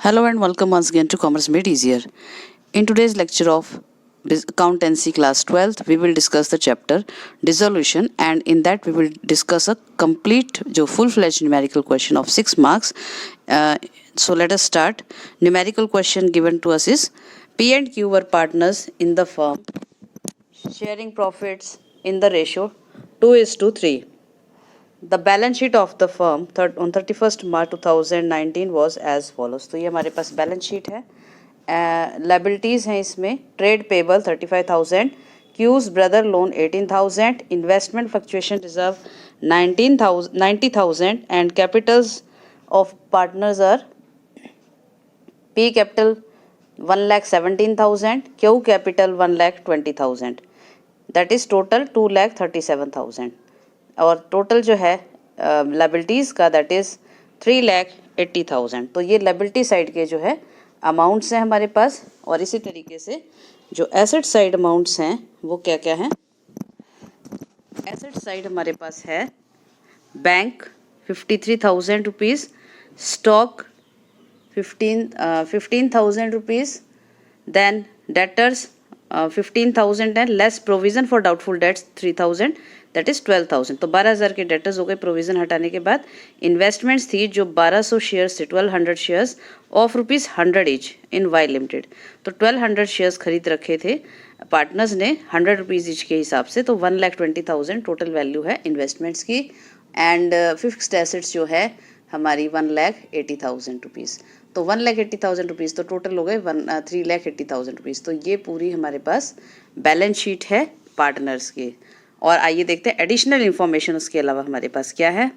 Hello and welcome once again to Commerce Made Easier. In today's lecture of Accountancy Class 12th, we will discuss the chapter Dissolution, and in that we will discuss a complete full-fledged numerical question of 6 marks. So let us start. Numerical question given to us is P and Q were partners in the firm, sharing profits in the ratio 2:3. The balance sheet of the firm on 31st March 2019 was as follows. तो ये हमारे पास balance sheet है. Liabilities हैं इसमें trade payable 35,000, Q's brother loan 18,000, investment fluctuation reserve 90,000 and capitals of partners are P capital 1,17,000, Q capital 1,20,000. That is total 2,37,000 और total जो है लाइबिलिटीज़ का दैट इज़ 3,80,000. तो ये लाइबिलिटी साइड के जो है अमाउंट्स हैं हमारे पास. और इसी तरीके से जो एसेट साइड अमाउंट्स हैं वो क्या क्या हैं. एसेट साइड हमारे पास है bank 53,000 rupees, stock 15,000 rupees, then debtors 15,000 है, less provision for doubtful debts 3,000, that is 12,000. तो 12,000 के डेटर्स हो गए प्रोविज़न हटाने के बाद. इन्वेस्टमेंट्स थी जो 1200 शेयर्स थे, 1200 shares of ₹100 each in Y limited. तो 1200 शेयर्स खरीद रखे थे पार्टनर्स ने ₹100 ईच के हिसाब से. तो 1,20,000 टोटल वैल्यू है इन्वेस्टमेंट्स की. एंड फिक्स्ड एसेट्स जो है हमारी 1,80,000 रुपीज़. तो 1,80,000 रुपीज़ तो टोटल हो गए 3,80,000 रुपीज़. तो ये पूरी हमारे पास बैलेंस शीट है पार्टनर्स की. और आइए देखते हैं एडिशनल इन्फॉर्मेशन उसके अलावा हमारे पास क्या है.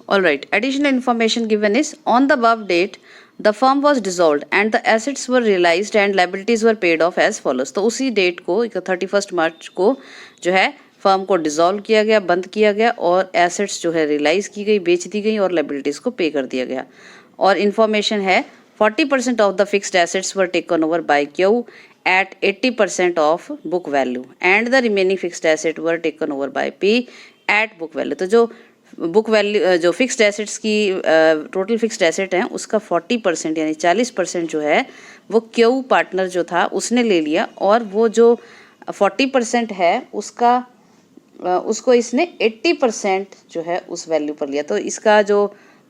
Alright, additional information given is on the above date the firm was dissolved and the assets were realised and liabilities were paid off as follows. तो उसी डेट को 31 मार्च को जो है फर्म को डिसॉल्व किया गया, बंद किया गया और एसेट्स जो है रियलाइज की गई, बेच दी गई और लाइबिलिटीज़ को पे कर दिया गया. और इन्फॉर्मेशन है 40% of the fixed assets were taken over by Q at 80% of book value and the remaining fixed asset were taken over by P at book value. तो जो बुक वैल्यू जो फिक्स्ड एसेट्स की total fixed asset हैं उसका 40% यानी 40% जो है वो क्यू पार्टनर जो था उसने ले लिया और वो जो 40% है उसका उसको इसने 80% जो है उस वैल्यू पर लिया. तो इसका जो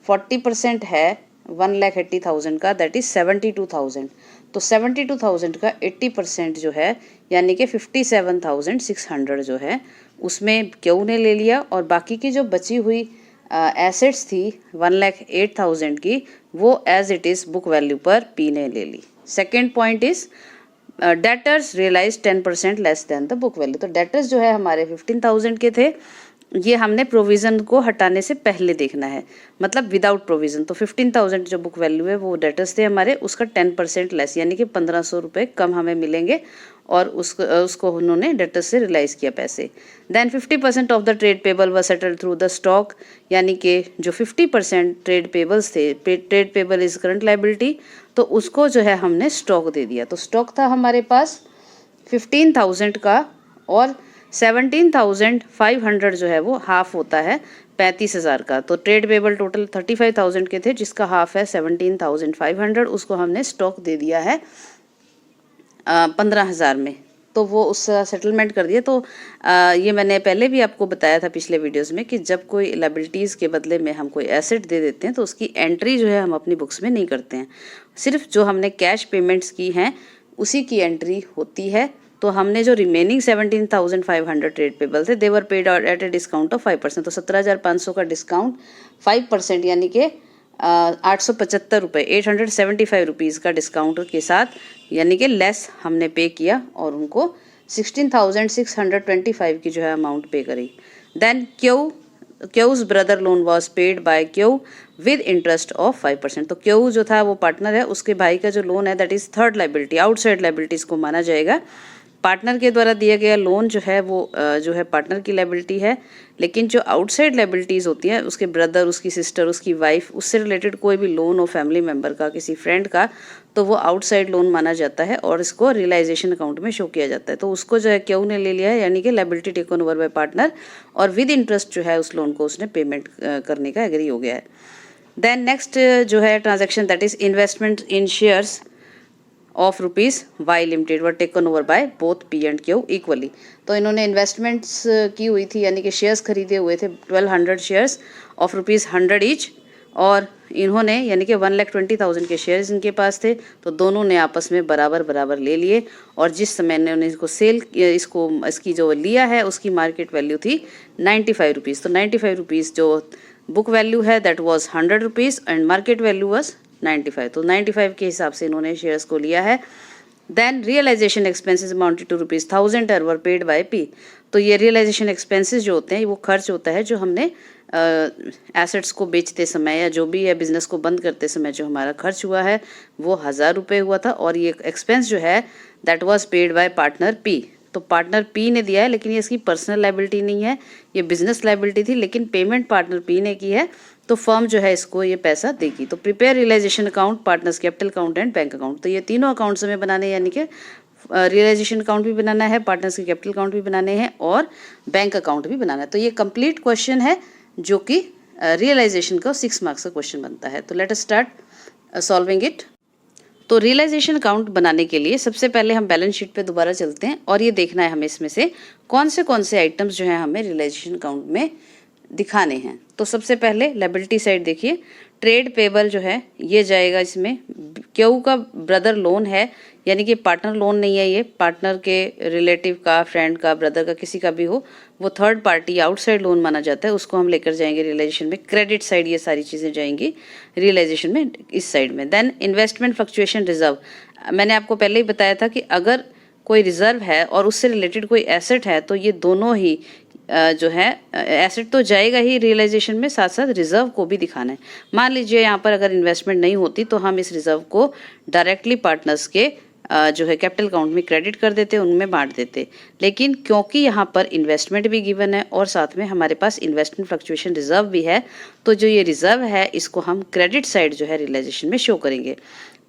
40% है 1,80,000 का दैट इज़ 72,000. तो 72,000 का 80% जो है यानी कि 57,600 जो है उसमें क्यू ने ले लिया और बाकी की जो बची हुई एसेट्स थी 1,08,000 की वो as it is book value पर पी ने ले ली. Second point is debtors realise 10% less than the book value. तो डेटर्स जो है हमारे 15,000 के थे, ये हमने प्रोविज़न को हटाने से पहले देखना है, मतलब विदाउट प्रोविज़न. तो 15,000 जो बुक वैल्यू है वो डेटर्स थे हमारे, उसका 10% लेस यानी कि 1,500 रुपये कम हमें मिलेंगे और उसको उन्होंने डेटर्स से रियलाइज़ किया पैसे. Then 50% of the trade payable were settled through the stock, यानी कि जो 50% ट्रेड पेबल्स थे, trade payable is current liability, तो उसको जो है हमने स्टॉक दे दिया. तो स्टॉक था हमारे पास 15,000 का और 17,500 जो है वो हाफ होता है 35,000 का. तो ट्रेड पेबल टोटल 35,000 के थे जिसका हाफ है 17,500, उसको हमने स्टॉक दे दिया है 15,000 में. तो वो उसका सेटलमेंट कर दिया. तो ये मैंने पहले भी आपको बताया था पिछले वीडियोस में कि जब कोई लाइबिलिटीज़ के बदले में हम कोई एसेट दे देते हैं तो उसकी एंट्री जो है हम अपनी बुक्स में नहीं करते हैं, सिर्फ जो हमने कैश पेमेंट्स की हैं उसी की एंट्री होती है. तो हमने जो रिमेनिंग 17,500 ट्रेड पेबल थे they were paid at a discount of 5%. तो 17,500 का डिस्काउंट 5% यानी कि 875 रुपये 875 रुपीज़ का डिस्काउंट के साथ यानी कि लेस हमने पे किया और उनको 16,625 की जो है अमाउंट पे करी. Then Q's brother loan was paid by Q with interest of 5%. तो क्यू जो था वो पार्टनर है, उसके भाई का जो लोन है that is third liability, outside liabilities को माना जाएगा. पार्टनर के द्वारा दिया गया लोन जो है वो जो है पार्टनर की लाइबिलिटी है, लेकिन जो आउटसाइड लाइबिलिटीज़ होती हैं उसके ब्रदर, उसकी सिस्टर, उसकी वाइफ, उससे रिलेटेड कोई भी लोन हो फैमिली मेम्बर का, किसी फ्रेंड का, तो वो आउटसाइड लोन माना जाता है और इसको रियलाइजेशन अकाउंट में शो किया जाता है. तो उसको जो है क्यू ने ले लिया है यानी कि liability taken over by partner और विद इंटरेस्ट जो है उस लोन को उसने पेमेंट करने का एग्री हो गया है. देन नेक्स्ट जो है transaction that is investment in shares of rupees Y limited were taken over by both P and Q equally. तो इन्होंने इन्वेस्टमेंट्स की हुई थी, यानी कि शेयर्स खरीदे हुए थे 1200 शेयर्स ऑफ रुपीज़ 100 ईच, और इन्होंने यानी कि 1,20,000 के शेयर्स इनके पास थे, तो दोनों ने आपस में बराबर बराबर ले लिए, और जिस समय इन्होंने इसको इसकी जो लिया है उसकी मार्केट वैल्यू थी 95 रुपीज़। तो 95 रुपीज़ जो बुक वैल्यू है that was 100 rupees and market value was 95। तो 95 के हिसाब से इन्होंने शेयर्स को लिया है। Then realisation expenses amounted to ₹1000 और वर पेड बाय पी। तो ये रियलाइजेशन एक्सपेंसेस जो होते हैं वो खर्च होता है जो हमने एसेट्स को बेचते समय या जो भी है बिजनेस को बंद करते समय जो हमारा खर्च हुआ है वो 1000 रुपये हुआ था, और ये एक्सपेंस जो है that was paid by partner P. तो पार्टनर पी ने दिया है, लेकिन ये इसकी पर्सनल लायबिलिटी नहीं है, ये बिजनेस लायबिलिटी थी, लेकिन पेमेंट पार्टनर पी ने की है, तो फर्म जो है इसको ये पैसा देगी। तो prepare realisation account, partners capital account and bank account. तो ये तीनों अकाउंट्स हमें बनाने, यानी कि रियलाइजेशन अकाउंट भी बनाना है, पार्टनर्स के कैपिटल अकाउंट भी बनाने हैं, और बैंक अकाउंट भी बनाना है। तो ये कंप्लीट क्वेश्चन है जो कि रियलाइजेशन का 6 मार्क्स का क्वेश्चन बनता है। तो let us start solving it. तो रियलाइजेशन अकाउंट बनाने के लिए सबसे पहले हम बैलेंस शीट पे दोबारा चलते हैं, और ये देखना है हमें इसमें से कौन से आइटम्स जो हैं हमें रियलाइजेशन अकाउंट में दिखाने हैं। तो सबसे पहले लायबिलिटी साइड देखिए, ट्रेड पेबल जो है ये जाएगा इसमें। क्यू का ब्रदर लोन है, यानी कि पार्टनर लोन नहीं है, ये पार्टनर के रिलेटिव का, फ्रेंड का, ब्रदर का, किसी का भी हो, वो थर्ड पार्टी आउटसाइड लोन माना जाता है, उसको हम लेकर जाएंगे रियलाइजेशन में। क्रेडिट साइड ये सारी चीज़ें जाएंगी रियलाइजेशन में इस साइड में। देन इन्वेस्टमेंट फ्लक्चुएशन रिजर्व, मैंने आपको पहले ही बताया था कि अगर कोई रिजर्व है और उससे रिलेटेड कोई एसेट है तो ये दोनों ही जो है एसेट तो जाएगा ही रियलाइजेशन में, साथ साथ रिजर्व को भी दिखाना है। मान लीजिए यहाँ पर अगर इन्वेस्टमेंट नहीं होती तो हम इस रिजर्व को डायरेक्टली पार्टनर्स के जो है कैपिटल अकाउंट में क्रेडिट कर देते, उनमें बांट देते, लेकिन क्योंकि यहाँ पर इन्वेस्टमेंट भी गिवन है और साथ में हमारे पास इन्वेस्टमेंट फ्लक्चुएशन रिजर्व भी है, तो जो ये रिजर्व है इसको हम क्रेडिट साइड जो है रियलाइजेशन में शो करेंगे।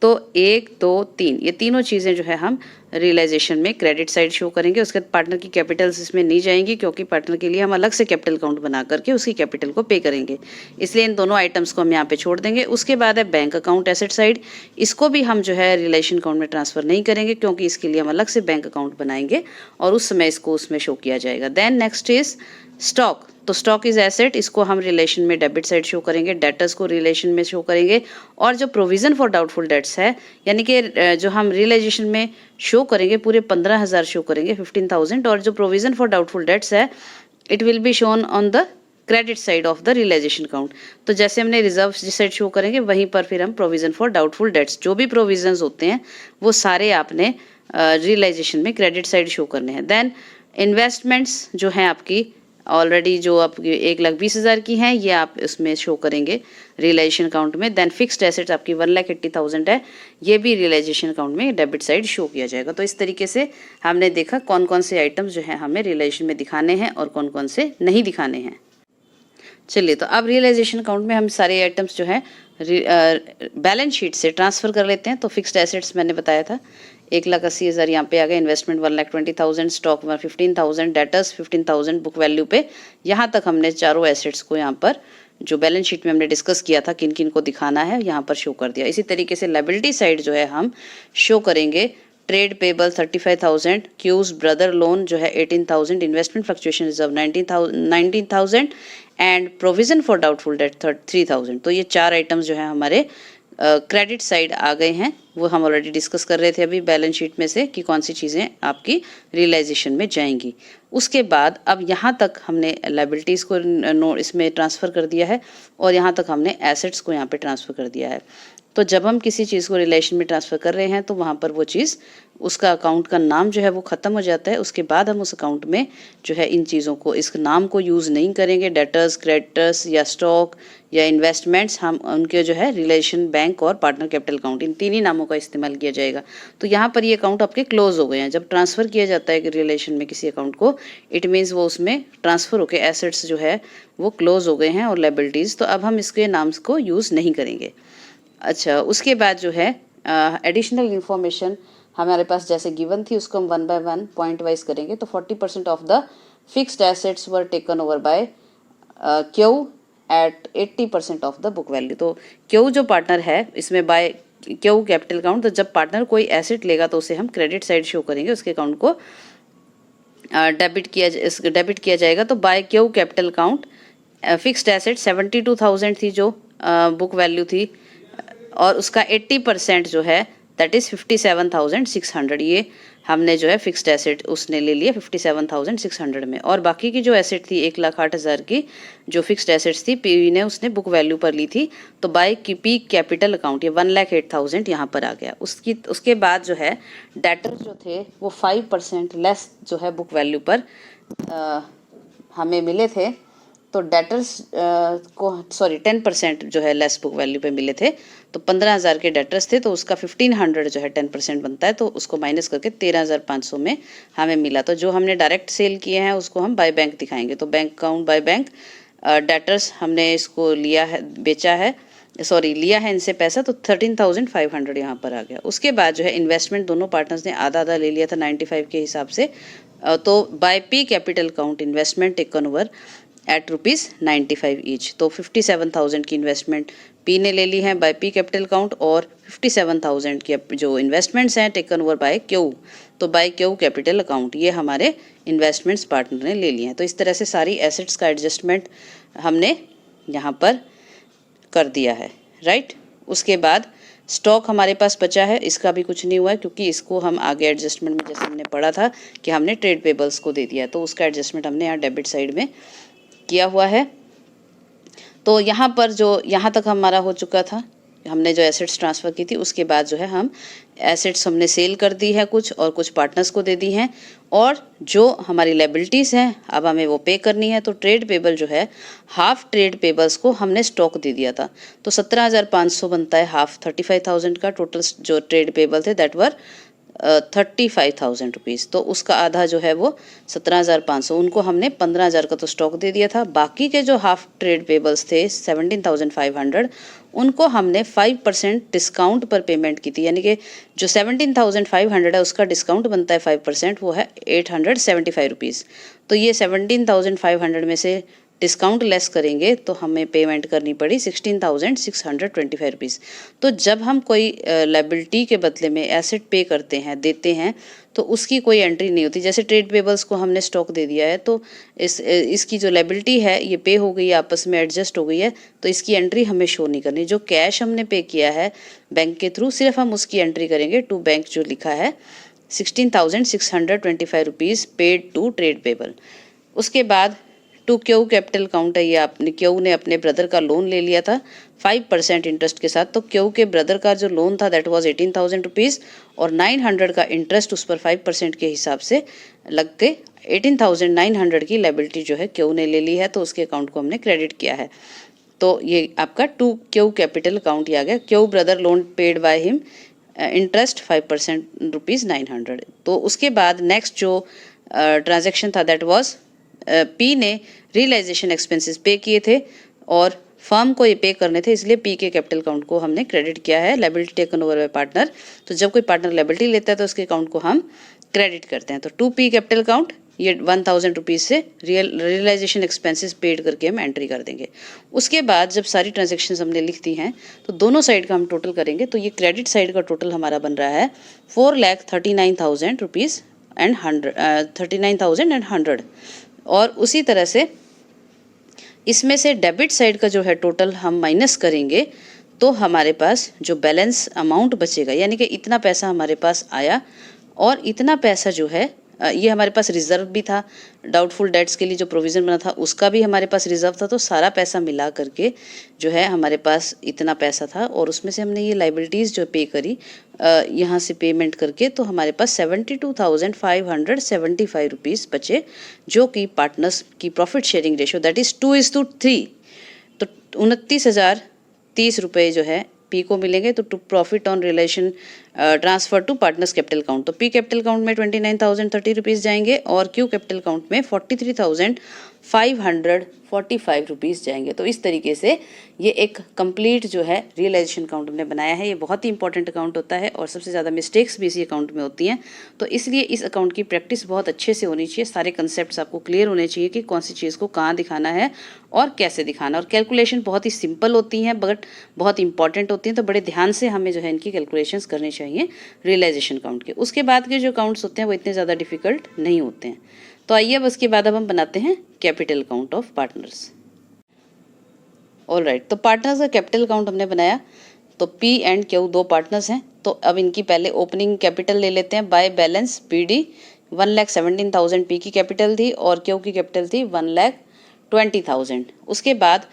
तो 1, 2, 3 ये तीनों चीज़ें जो है हम रियलाइजेशन में क्रेडिट साइड शो करेंगे। उसके बाद पार्टनर की कैपिटल्स इसमें नहीं जाएंगी, क्योंकि पार्टनर के लिए हम अलग से कैपिटल अकाउंट बना करके उसकी कैपिटल को पे करेंगे, इसलिए इन दोनों आइटम्स को हम यहाँ पे छोड़ देंगे। उसके बाद है बैंक अकाउंट एसेट साइड, इसको भी हम जो है रिलेशन अकाउंट में ट्रांसफर नहीं करेंगे, क्योंकि इसके लिए हम अलग से बैंक अकाउंट बनाएंगे और उस समय इसको उसमें शो किया जाएगा। Then next is stock. तो स्टॉक इज एसेट, इसको हम रिलेशन में डेबिट साइड शो करेंगे, डेटर्स को रिलेशन में शो करेंगे, और जो प्रोविजन फॉर डाउटफुल डेट्स है, यानी कि जो हम रियलाइजेशन में शो करेंगे पूरे 15,000 शो करेंगे, 15,000, और जो प्रोविजन फॉर डाउटफुल डेट्स है it will be shown on the credit side of the realisation account. तो जैसे हमने रिजर्व जिस साइड शो करेंगे वहीं पर फिर हम प्रोविजन फॉर डाउटफुल डेट्स, जो भी प्रोविजंस होते हैं वो सारे आपने रियलाइजेशन में क्रेडिट साइड शो करने हैं। देन इन्वेस्टमेंट्स जो हैं आपकी ऑलरेडी जो आपकी 1,20,000 की हैं ये आप इसमें शो करेंगे रियलाइजेशन अकाउंट में। देन फिक्स्ड एसेट्स आपकी 1,80,000 है, ये भी रियलाइजेशन अकाउंट में डेबिट साइड शो किया जाएगा। तो इस तरीके से हमने देखा कौन कौन से आइटम्स जो हैं हमें रियलाइजेशन में दिखाने हैं और कौन कौन से नहीं दिखाने हैं। चलिए, तो अब रियलाइजेशन अकाउंट में हम सारे आइटम्स जो हैं बैलेंस शीट से ट्रांसफ़र कर लेते हैं। तो फिक्स्ड एसेट्स मैंने बताया था 1,80,000 यहाँ पे आ गए, investment 1,20,000, stock 15,000, debtors 15,000 book value पे। यहाँ तक हमने चारों एसेट्स को यहाँ पर जो बैलेंस शीट में हमने डिस्कस किया था किन किन को दिखाना है यहाँ पर शो कर दिया। इसी तरीके से लायबिलिटी साइड जो है हम शो करेंगे trade payable 35,000, Q's brother loan जो है 18,000, investment fluctuation reserve 19,000 and provision for doubtful debt 3,000। तो ये 4 आइटम्स जो है हमारे क्रेडिट साइड आ गए हैं, वो हम ऑलरेडी डिस्कस कर रहे थे अभी बैलेंस शीट में से कि कौन सी चीज़ें आपकी रियलाइजेशन में जाएंगी। उसके बाद अब यहाँ तक हमने लायबिलिटीज़ को इसमें ट्रांसफ़र कर दिया है और यहाँ तक हमने एसेट्स को यहाँ पे ट्रांसफ़र कर दिया है। तो जब हम किसी चीज़ को रिलेशन में ट्रांसफ़र कर रहे हैं तो वहाँ पर वो चीज़ उसका अकाउंट का नाम जो है वो ख़त्म हो जाता है। उसके बाद हम उस अकाउंट में जो है इन चीज़ों को, इस नाम को यूज़ नहीं करेंगे। डेटर्स, क्रेडिटर्स या स्टॉक या इन्वेस्टमेंट्स, हम उनके जो है रिलेशन बैंक और पार्टनर कैपिटल अकाउंट, इन 3 ही नामों का इस्तेमाल किया जाएगा। तो यहाँ पर ये अकाउंट आपके क्लोज हो गए हैं। जब ट्रांसफ़र किया जाता है रिलेशन में किसी अकाउंट को, इट मीन्स वो उसमें ट्रांसफ़र होकर एसेट्स जो है वो क्लोज हो गए हैं और लायबिलिटीज़, तो अब हम इसके नाम्स को यूज़ नहीं करेंगे। अच्छा, उसके बाद जो है एडिशनल इन्फॉर्मेशन हमारे पास जैसे गिवन थी उसको हम 1 बाय 1 पॉइंट वाइज करेंगे। तो 40% of the fixed assets were taken over by Q at 80% of the book value. तो क्यू जो पार्टनर है इसमें बाय क्यू कैपिटल अकाउंट, तो जब पार्टनर कोई एसेट लेगा तो उसे हम क्रेडिट साइड शो करेंगे, उसके अकाउंट को डेबिट किया जाएगा। तो by Q capital account fixed asset 72,000 थी जो बुक वैल्यू थी, और उसका 80% जो है दैट इज़ 57,600, ये हमने जो है फिक्स्ड एसेट उसने ले लिया 57,600 में। और बाकी की जो एसेट थी 1,08,000 की जो फिक्स्ड एसेट्स थी पी ने उसने बुक वैल्यू पर ली थी, तो बाय की पी कैपिटल अकाउंट ये 1,08,000 यहाँ पर आ गया। उसके बाद जो है डेटर्स जो थे वो 5% लेस जो है बुक वैल्यू पर हमें मिले थे। तो डेटर्स को 10% जो है लेस बुक वैल्यू पे मिले थे। तो 15,000 के डेटर्स थे, तो उसका 1,500 जो है 10% बनता है, तो उसको माइनस करके 13,500 में हमें मिला। तो जो हमने डायरेक्ट सेल किए हैं उसको हम बाय बैंक दिखाएंगे। तो bank account by bank debtors हमने इसको लिया है, बेचा है, लिया है इनसे पैसा, तो 13,500 यहाँ पर आ गया। उसके बाद जो है इन्वेस्टमेंट दोनों पार्टनर्स ने आधा आधा ले लिया था 95 के हिसाब से। तो by P capital account investment taken over at ₹95 each. तो 57,000 की इन्वेस्टमेंट पी ने ले ली है बाय पी कैपिटल अकाउंट, और 57,000 की जो इन्वेस्टमेंट्स हैं टेकन ओवर बाय क्यू, तो बाय क्यू कैपिटल अकाउंट ये हमारे इन्वेस्टमेंट्स पार्टनर ने ले लिए हैं। तो इस तरह से सारी एसेट्स का एडजस्टमेंट हमने यहाँ पर कर दिया है, राइट। उसके बाद स्टॉक हमारे पास बचा है, इसका भी कुछ नहीं हुआ है क्योंकि इसको हम आगे एडजस्टमेंट में जैसे हमने पढ़ा था कि हमने ट्रेड पेबल्स को दे दिया, तो उसका एडजस्टमेंट हमने यहाँ डेबिट साइड में किया हुआ है। तो यहाँ पर जो यहाँ तक हमारा हो चुका था, हमने जो एसेट्स ट्रांसफ़र की थी उसके बाद जो है हम एसेट्स हमने सेल कर दी है कुछ, और कुछ पार्टनर्स को दे दी हैं, और जो हमारी लायबिलिटीज़ हैं अब हमें वो पे करनी है। तो ट्रेड पेबल जो है हाफ ट्रेड पेबल्स को हमने स्टॉक दे दिया था, तो 17,500 बनता है हाफ 35,000 का। टोटल जो ट्रेड पेबल थे दैट वर 35,000 रुपीज़। तो उसका आधा जो है वो 17,500, उनको हमने 15,000 का तो स्टॉक दे दिया था। बाकी के जो हाफ ट्रेड पेबल्स थे 17,500, उनको हमने 5% डिस्काउंट पर पेमेंट की थी, यानी कि जो 17,500 है उसका डिस्काउंट बनता है 5%, वो है 875 रुपीज़। तो ये 17,500 में से डिस्काउंट लेस करेंगे तो हमें पेमेंट करनी पड़ी 16,625 रुपीज़। तो जब हम कोई लायबिलिटी के बदले में एसेट पे करते हैं, देते हैं, तो उसकी कोई एंट्री नहीं होती। जैसे ट्रेड पेबल्स को हमने स्टॉक दे दिया है, तो इसकी जो लायबिलिटी है ये पे हो गई है, आपस में एडजस्ट हो गई है, तो इसकी एंट्री हमें शो नहीं करनी। जो कैश हमने पे किया है बैंक के थ्रू, सिर्फ हम उसकी एंट्री करेंगे। टू बैंक जो लिखा है 16,625 rupees paid to trade payable. उसके बाद टू क्यू कैपिटल अकाउंट है, ये आपने क्यू ने अपने ब्रदर का लोन ले लिया था 5% इंटरेस्ट के साथ। तो क्यू के ब्रदर का जो लोन था दैट वाज 18,000 रुपीज़, और 900 का इंटरेस्ट उस पर 5% के हिसाब से लग के 18,900 की लायबिलिटी जो है क्यू ने ले ली है, तो उसके अकाउंट को हमने क्रेडिट किया है। तो ये आपका टू क्यू कैपिटल अकाउंट ही आ गया। Q brother loan paid by him interest 5% ₹900। तो उसके बाद नेक्स्ट जो ट्रांजेक्शन था दैट वाज पी ने रियलाइजेशन एक्सपेंसेस पे किए थे और फर्म को ये पे करने थे, इसलिए पी के कैपिटल अकाउंट को हमने क्रेडिट किया है liability taken over by partner. तो जब कोई पार्टनर लायबिलिटी लेता है तो उसके अकाउंट को हम क्रेडिट करते हैं। तो टू पी कैपिटल अकाउंट ये 1,000 रुपीज़ से रियलाइजेशन एक्सपेंसेस पेड करके हम एंट्री कर देंगे। उसके बाद जब सारी ट्रांजेक्शन्स हमने लिख दी हैं तो दोनों साइड का हम टोटल करेंगे। तो ये क्रेडिट साइड का टोटल हमारा बन रहा है 4,39,000 रुपीज़ एंड 39,100। और उसी तरह से इसमें से डेबिट साइड का जो है टोटल हम माइनस करेंगे, तो हमारे पास जो बैलेंस अमाउंट बचेगा, यानी कि इतना पैसा हमारे पास आया, और इतना पैसा जो है ये हमारे पास रिजर्व भी था, डाउटफुल डेट्स के लिए जो प्रोविज़न बना था उसका भी हमारे पास रिजर्व था। तो सारा पैसा मिला करके जो है हमारे पास इतना पैसा था, और उसमें से हमने ये लायबिलिटीज़ जो पे करी यहाँ से पेमेंट करके, तो हमारे पास 72,575 रुपीज़ बचे, जो कि पार्टनर्स की profit sharing ratio that is 2:3। तो 29,030 रुपये जो है पी को मिलेंगे। तो to profit on relation transfer to partners capital account, तो पी कैपिटल अकाउंट में 29,030 रुपीज़ जाएंगे, और क्यू कैपिटल अकाउंट में 43,540 45 रुपीज़ जाएंगे। तो इस तरीके से ये एक कंप्लीट जो है रियलाइजेशन अकाउंट हमने बनाया है। ये बहुत ही इंपॉर्टेंट अकाउंट होता है और सबसे ज़्यादा मिस्टेक्स भी इसी अकाउंट में होती हैं। तो इसलिए इस अकाउंट की प्रैक्टिस बहुत अच्छे से होनी चाहिए। सारे कंसेप्ट आपको क्लियर होने चाहिए कि कौन सी चीज़ को कहाँ दिखाना है और कैसे दिखाना। और कैलकुलेशन बहुत ही सिंपल होती हैं बट बहुत इंपॉर्टेंट होती हैं, तो बड़े ध्यान से हमें जो है इनकी कैलकुलेशंस करनी चाहिए रियलाइजेशन अकाउंट के। उसके बाद के जो अकाउंट्स होते हैं वो इतने ज़्यादा डिफिकल्ट नहीं होते हैं। तो आइए अब उसके बाद अब हम बनाते हैं capital account of partners. Alright, तो पार्टनर्स का कैपिटल अकाउंट हमने बनाया। तो पी एंड क्यू दो पार्टनर्स हैं, तो अब इनकी पहले ओपनिंग कैपिटल ले लेते हैं बाय बैलेंस पीडी। 1,17,000 पी की कैपिटल थी और क्यू की कैपिटल थी 1,20,000। उसके बाद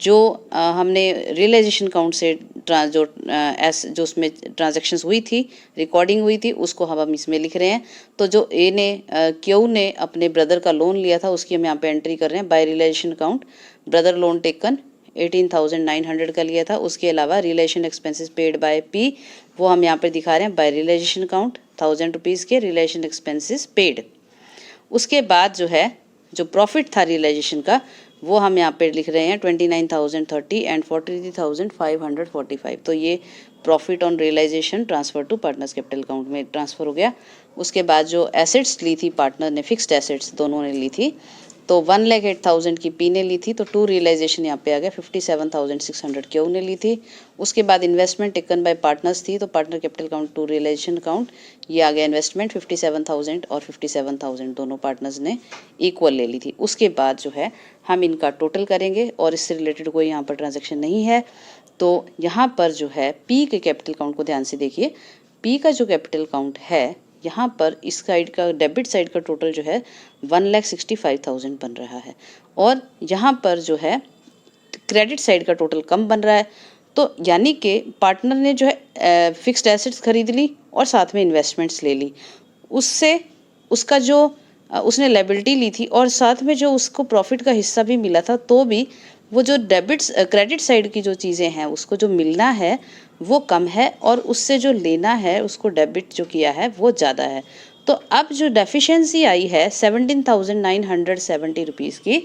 जो हमने रियलाइजेशन अकाउंट से जो उसमें ट्रांजैक्शंस हुई थी, रिकॉर्डिंग हुई थी, उसको हम इसमें लिख रहे हैं। तो जो ए ने क्यू ने अपने ब्रदर का लोन लिया था उसकी हम यहाँ पे एंट्री कर रहे हैं by realisation account. Brother loan taken 18,900 का लिया था। उसके अलावा realisation expenses paid by P वो हम यहाँ पे दिखा रहे हैं बाय रियलाइजेशन अकाउंट 1,000 रुपीज़ के रियलाइजेशन एक्सपेंसेस पेड। उसके बाद जो है जो प्रॉफिट था रियलाइजेशन का वो हम यहाँ पे लिख रहे हैं 29,030 एंड 43,545। तो ये profit on realisation transfer to partners capital account में ट्रांसफ़र हो गया। उसके बाद जो एसेट्स ली थी पार्टनर ने, फिक्स्ड एसेट्स दोनों ने ली थी, तो 1,08,000 की पी ने ली थी, तो टू रियलाइजेशन यहाँ पे आ गया 57,600 क्यू ने ली थी। उसके बाद इन्वेस्टमेंट टेकन बाय पार्टनर्स थी, तो partner capital account to realisation account ये आ गया इन्वेस्टमेंट 57,000 और 57,000 दोनों पार्टनर्स ने इक्वल ले ली थी। उसके बाद जो है हम इनका टोटल करेंगे और इससे रिलेटेड कोई यहाँ पर ट्रांजेक्शन नहीं है। तो यहाँ पर जो है पी के कैपिटल अकाउंट को ध्यान से देखिए। पी का जो कैपिटल अकाउंट है यहाँ पर इस साइड का डेबिट साइड का टोटल जो है 1,65,000 बन रहा है और यहाँ पर जो है क्रेडिट साइड का टोटल कम बन रहा है। तो यानी कि पार्टनर ने जो है फिक्स्ड एसेट्स खरीद ली और साथ में इन्वेस्टमेंट्स ले ली, उससे उसका जो उसने लायबिलिटी ली थी और साथ में जो उसको प्रॉफिट का हिस्सा भी मिला था, तो भी वो जो क्रेडिट साइड की जो चीज़ें हैं उसको जो मिलना है वो कम है और उससे जो लेना है उसको डेबिट जो किया है वो ज़्यादा है। तो अब जो डेफिशिएंसी आई है 17,970 रुपीज़ की,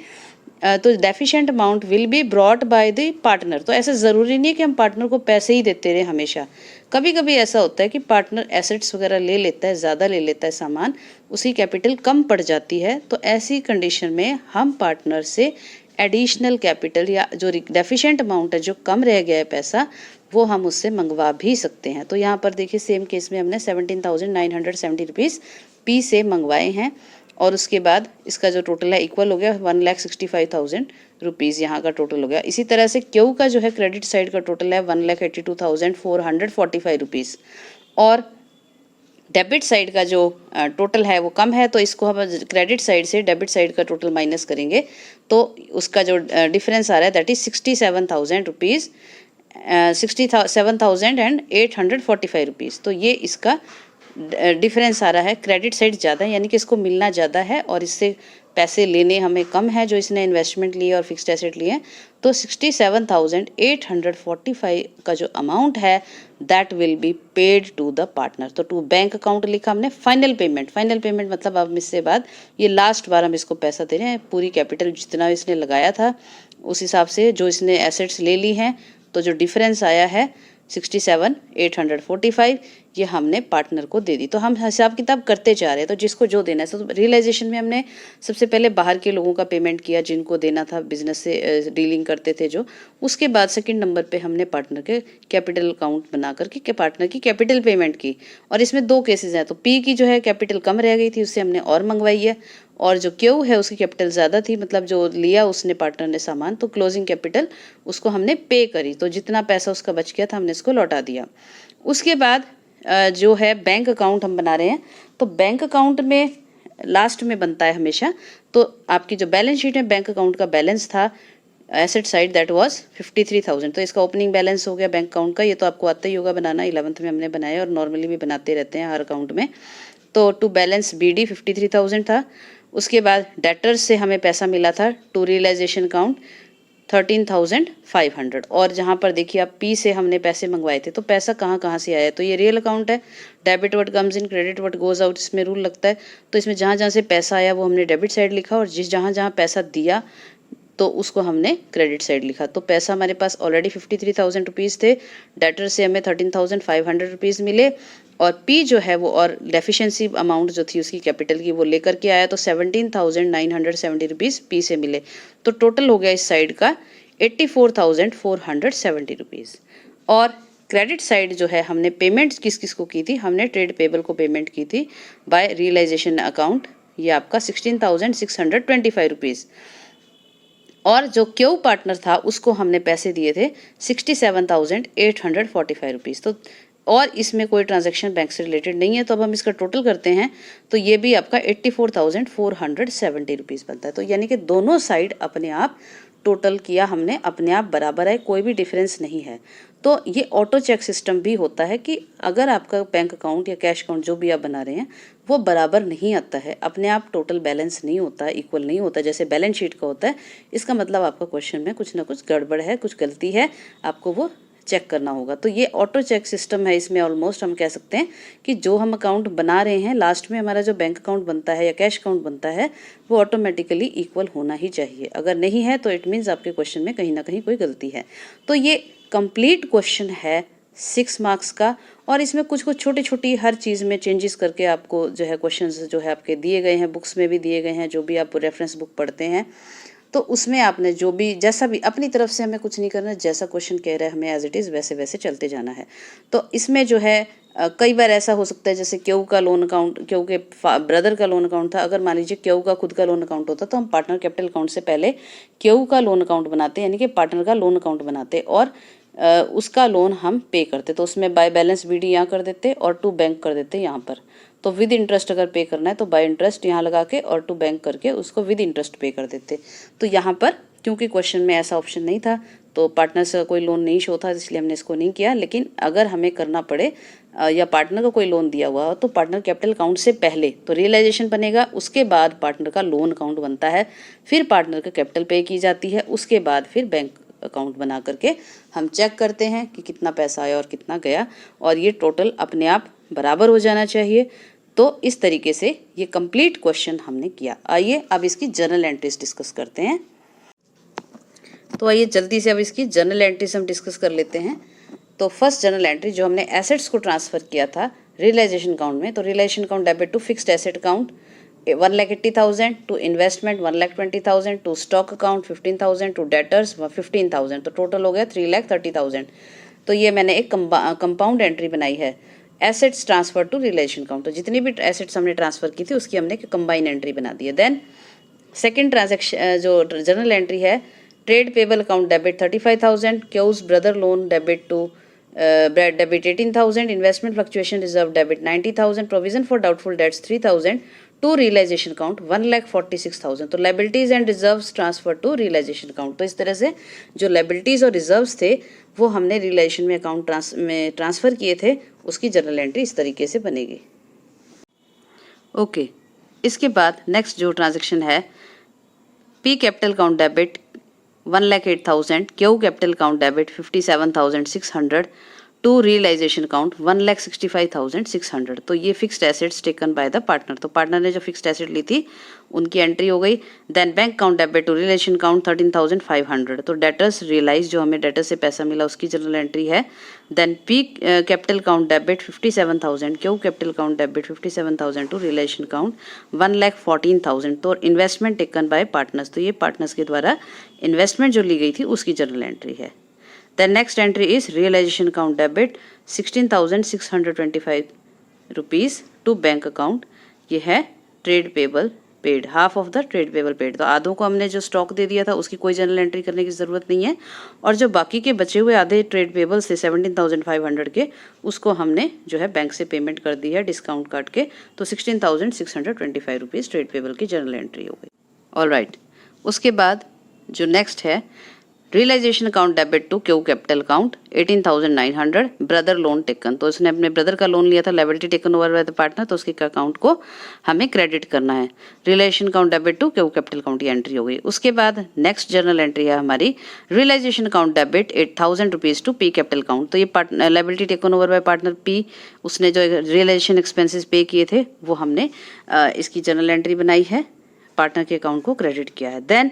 तो deficient amount will be brought by the partner. तो ऐसा ज़रूरी नहीं है कि हम पार्टनर को पैसे ही देते रहे हमेशा। कभी कभी ऐसा होता है कि पार्टनर एसेट्स वगैरह ले लेता है, ज़्यादा ले लेता है सामान, उसकी कैपिटल कम पड़ जाती है। तो ऐसी कंडीशन में हम पार्टनर से एडिशनल कैपिटल या जो डेफिशिएंट अमाउंट है, जो कम रह गया है पैसा, वो हम उससे मंगवा भी सकते हैं। तो यहाँ पर देखिए सेम केस में हमने 17,970 रुपीज़ पी से मंगवाए हैं और उसके बाद इसका जो टोटल है इक्वल हो गया 1,65,000 रुपीज़ यहाँ का टोटल हो गया। इसी तरह से क्यू का जो है क्रेडिट साइड का टोटल है 1,82,445 रुपीज़ और डेबिट साइड का जो टोटल है वो कम है। तो इसको हम क्रेडिट साइड से डेबिट साइड का टोटल माइनस करेंगे तो उसका जो डिफरेंस आ रहा है दैट इज 67,000 रुपीज़ 67,845 रुपीज़। तो ये इसका डिफरेंस आ रहा है। क्रेडिट साइड ज़्यादा है यानी कि इसको मिलना ज़्यादा है और इससे पैसे लेने हमें कम है जो इसने इन्वेस्टमेंट लिए और फिक्स्ड एसेट लिए। तो 67,845 का जो अमाउंट है that will be paid to the partner. तो टू बैंक अकाउंट लिखा हमने। फाइनल पेमेंट मतलब अब इससे बाद ये लास्ट बार हम इसको पैसा दे रहे हैं। पूरी कैपिटल जितना इसने लगाया था उस हिसाब से जो इसने एसेट्स ले ली हैं, तो जो डिफरेंस आया है 67,845 ये हमने पार्टनर को दे दी। तो हम हिसाब किताब करते जा रहे हैं, तो जिसको जो देना है। तो रियलाइजेशन में हमने सबसे पहले बाहर के लोगों का पेमेंट किया जिनको देना था, बिजनेस से डीलिंग करते थे जो। उसके बाद सेकंड नंबर पे हमने पार्टनर के कैपिटल अकाउंट बना करके पार्टनर की कैपिटल पेमेंट की। और इसमें दो केसेस हैं। तो पी की जो है कैपिटल कम रह गई थी, उससे हमने और मंगवाई है, और जो क्यू है उसकी कैपिटल ज़्यादा थी, मतलब जो लिया उसने पार्टनर ने सामान, तो क्लोजिंग कैपिटल उसको हमने पे करी। तो जितना पैसा उसका बच गया था हमने इसको लौटा दिया। उसके बाद जो है बैंक अकाउंट हम बना रहे हैं। तो बैंक अकाउंट में लास्ट में बनता है हमेशा। तो आपकी जो बैलेंस शीट है बैंक अकाउंट का बैलेंस था एसेट साइड दैट वाज 53,000। तो इसका ओपनिंग बैलेंस हो गया बैंक अकाउंट का। ये तो आपको आता ही होगा बनाना, 11th में हमने बनाया और नॉर्मली भी बनाते रहते हैं हर अकाउंट में। तो टू बैलेंस BD 53,000 था। उसके बाद डेटर्स से हमें पैसा मिला था टू रियलाइजेशन अकाउंट 13,500। और जहाँ पर देखिए आप पी से हमने पैसे मंगवाए थे। तो पैसा कहाँ से आया, तो ये रियल अकाउंट है। Debit what comes in, credit what goes out, इसमें रूल लगता है। तो इसमें जहाँ से पैसा आया वो हमने डेबिट साइड लिखा और जहाँ पैसा दिया तो उसको हमने क्रेडिट साइड लिखा। तो पैसा हमारे पास ऑलरेडी 53,000 रुपीज़ थे, डेटर से हमें 13,500 रुपीज़ मिले, और पी जो है वो और डेफिशिएंसी अमाउंट जो थी उसकी कैपिटल की वो लेकर के आया, तो 17,970 रुपीज़ पी से मिले। तो टोटल हो गया इस साइड का 84,470 रुपीज़। और क्रेडिट साइड जो है हमने पेमेंट किस किस को की थी, हमने ट्रेड पेबल को पेमेंट की थी बाय रियलाइजेशन अकाउंट, ये आपका 16,625 रुपीज़। और जो क्यू पार्टनर था उसको हमने पैसे दिए थे 67,845 रुपीज़। तो और इसमें कोई ट्रांजैक्शन बैंक से रिलेटेड नहीं है, तो अब हम इसका टोटल करते हैं तो ये भी आपका 84,470 रुपीज़ बनता है। तो यानी कि दोनों साइड अपने आप टोटल किया हमने, अपने आप बराबर है, कोई भी डिफरेंस नहीं है। तो ये ऑटो चेक सिस्टम भी होता है कि अगर आपका बैंक अकाउंट या कैश अकाउंट जो भी आप बना रहे हैं वो बराबर नहीं आता है, अपने आप टोटल बैलेंस नहीं होता, इक्वल नहीं होता जैसे बैलेंस शीट का होता है, इसका मतलब आपका क्वेश्चन में कुछ ना कुछ गड़बड़ है, कुछ गलती है, आपको वो चेक करना होगा। तो ये ऑटो चेक सिस्टम है, इसमें ऑलमोस्ट हम कह सकते हैं कि जो हम अकाउंट बना रहे हैं लास्ट में हमारा जो बैंक अकाउंट बनता है या कैश अकाउंट बनता है वो ऑटोमेटिकली इक्वल होना ही चाहिए। अगर नहीं है तो इट मीन्स आपके क्वेश्चन में कहीं ना कहीं कोई गलती है। तो ये कंप्लीट क्वेश्चन है 6 मार्क्स का, और इसमें कुछ कुछ छोटी छोटी हर चीज़ में चेंजेस करके आपको जो है क्वेश्चंस जो है आपके दिए गए हैं, बुक्स में भी दिए गए हैं, जो भी आप रेफरेंस बुक पढ़ते हैं तो उसमें आपने जो भी जैसा भी अपनी तरफ से हमें कुछ नहीं करना, जैसा क्वेश्चन कह रहा है हमें एज इट इज़ वैसे वैसे चलते जाना है। तो इसमें जो है कई बार ऐसा हो सकता है जैसे क्यू का लोन अकाउंट, क्यू के ब्रदर का लोन अकाउंट था, अगर मान लीजिए क्यू का खुद का लोन अकाउंट होता तो हम पार्टनर कैपिटल अकाउंट से पहले क्यू का लोन अकाउंट बनाते, यानी कि पार्टनर का लोन अकाउंट बनाते और उसका लोन हम पे करते। तो उसमें बाय बैलेंस बीडी यहाँ कर देते और टू बैंक कर देते यहाँ पर। तो विद इंटरेस्ट अगर पे करना है तो बाय इंटरेस्ट यहाँ लगा के और टू बैंक करके उसको विद इंटरेस्ट पे कर देते। तो यहाँ पर क्योंकि क्वेश्चन में ऐसा ऑप्शन नहीं था तो पार्टनर से कोई लोन नहीं शो था, इसलिए हमने इसको नहीं किया। लेकिन अगर हमें करना पड़े या पार्टनर को कोई लोन दिया हुआ हो तो पार्टनर कैपिटल अकाउंट से पहले तो रियलाइजेशन बनेगा, उसके बाद पार्टनर का लोन अकाउंट बनता है, फिर पार्टनर का कैपिटल पे की जाती है, उसके बाद फिर बैंक अकाउंट बना करके हम चेक करते हैं कि कितना पैसा आया और कितना गया, और ये टोटल अपने आप बराबर हो जाना चाहिए। तो इस तरीके से ये कंप्लीट क्वेश्चन हमने किया। आइए अब इसकी जर्नल एंट्रीज डिस्कस करते हैं। तो आइए जल्दी से अब इसकी जर्नल एंट्रीज हम डिस्कस कर लेते हैं। तो फर्स्ट जर्नल एंट्री जो हमने एसेट्स को ट्रांसफ़र किया था रियलाइजेशन अकाउंट में, तो realisation account debit to fixed asset account 1,80,000, to investment 1,20,000, to stock account 15,000, to debtors 15,000, तो टोटल हो गया 3,30,000। तो ये मैंने एक कंपाउंड एंट्री बनाई है, assets transfer to realisation account. तो जितनी भी एसेट्स हमने ट्रांसफर की थी उसकी हमने कंबाइन एंट्री बना दी है। देन सेकंड ट्रांजैक्शन जो जर्नल एंट्री है, trade payable account debit 35,000, Q's brother loan debit to debit 18,000, investment fluctuation reserve debit 90,000, provision for doubtful debts 3,000, to realisation account 1,46,000। तो liabilities and reserves transfer to realisation account. तो इस तरह से जो liabilities और reserves थे वो हमने रियलाइजेशन में अकाउंट में ट्रांसफर किए थे, उसकी जर्नल एंट्री इस तरीके से बनेगी। ओके, इसके बाद नेक्स्ट जो ट्रांजैक्शन है, P capital account debit 1,08,000, Q capital account debit 57,600, to realisation account 1,65,600। तो ये fixed assets taken by the partner, तो पार्टनर ने जो फिक्स्ड एसेट ली थी उनकी एंट्री हो गई। Then bank account debit to realisation account 13,500, तो डेटर्स रियलाइज जो हमें डेटर से पैसा मिला उसकी जनरल एंट्री है। Then P capital account debit 57,000, Q capital account debit 57,000, to realisation account 1,14,000, तो इन्वेस्टमेंट टेकन बाय पार्टनर्स, तो ये पार्टनर्स के द्वारा इन्वेस्टमेंट जो ली गई थी उसकी जनरल एंट्री है। The next entry is realization account debit 16,625 rupees to bank account, ये है trade payable paid, half of the trade payable paid. तो आधों को हमने जो स्टॉक दे दिया था उसकी कोई जनरल एंट्री करने की ज़रूरत नहीं है, और जो बाकी के बचे हुए आधे ट्रेड पेबल्स थे 17,500 के, उसको हमने जो है बैंक से पेमेंट कर दी है डिस्काउंट काट के। तो 16,625 रुपीज़ ट्रेड पेबल की जनरल एंट्री हो गई। ऑलराइट, उसके बाद जो नेक्स्ट है, realisation account debit to Q capital account 18,900, brother loan taken, तो उसने अपने ब्रदर का लोन लिया था, liability taken over by the partner, तो उसके अकाउंट को हमें क्रेडिट करना है। Realisation account debit to Q capital account, ये एंट्री हो गई। उसके बाद नेक्स्ट जर्नल एंट्री है हमारी, realisation account debit 8,000 rupees to P capital account, तो ये liability taken over by partner P, उसने जो रियलाइजेशन एक्सपेंसेस पे किए थे वो हमने इसकी जर्नल एंट्री बनाई है, पार्टनर के अकाउंट को क्रेडिट किया है। देन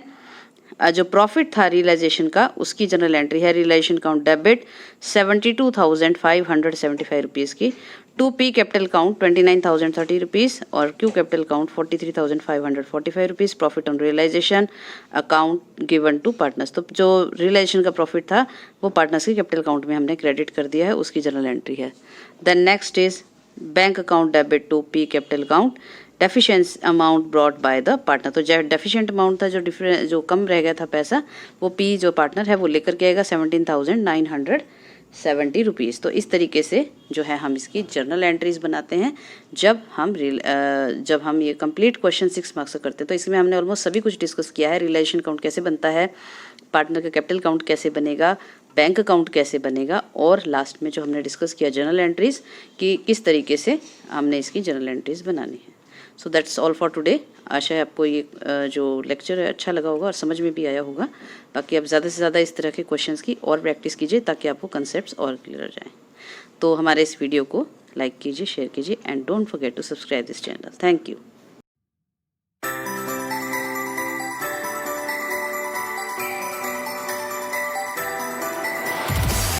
जो प्रॉफिट था रियलाइजेशन का उसकी जनरल एंट्री है रियलाइजेशन काउंट डेबिट 72,575 रुपीज़ की, to P capital account 29,030 rupees और Q capital account 43,545 rupees. Profit on realisation account given to partners, तो जो रियलाइजेशन का प्रॉफिट था वो पार्टनर्स के कैपिटल अकाउंट में हमने क्रेडिट कर दिया है, उसकी जनरल एंट्री है। Then next is bank account debit to P capital account deficiency amount brought by the partner, तो जो डेफिशिएंट अमाउंट था जो कम रह गया था पैसा वो पी जो पार्टनर है वो लेकर के आएगा 17,970 रुपीज़। तो इस तरीके से जो है हम इसकी जर्नल एंट्रीज बनाते हैं जब हम ये कंप्लीट क्वेश्चन 6 मार्क्स का करते हैं। तो इसमें हमने ऑलमोस्ट सभी कुछ डिस्कस किया है, रियलाइजेशन अकाउंट कैसे बनता है, पार्टनर का कैपिटल अकाउंट कैसे बनेगा, बैंक अकाउंट कैसे बनेगा और लास्ट में जो हमने डिस्कस किया जनरल एंट्रीज कि किस तरीके से हमने इसकी जनरल एंट्रीज बनानी है। So that's all for today. आशा है आपको ये जो लेक्चर है अच्छा लगा होगा और समझ में भी आया होगा। बाकी आप ज़्यादा से ज़्यादा इस तरह के क्वेश्चंस की और प्रैक्टिस कीजिए ताकि आपको कंसेप्ट्स और क्लियर हो जाएं। तो हमारे इस वीडियो को लाइक कीजिए, शेयर कीजिए and don't forget to subscribe this channel. Thank you.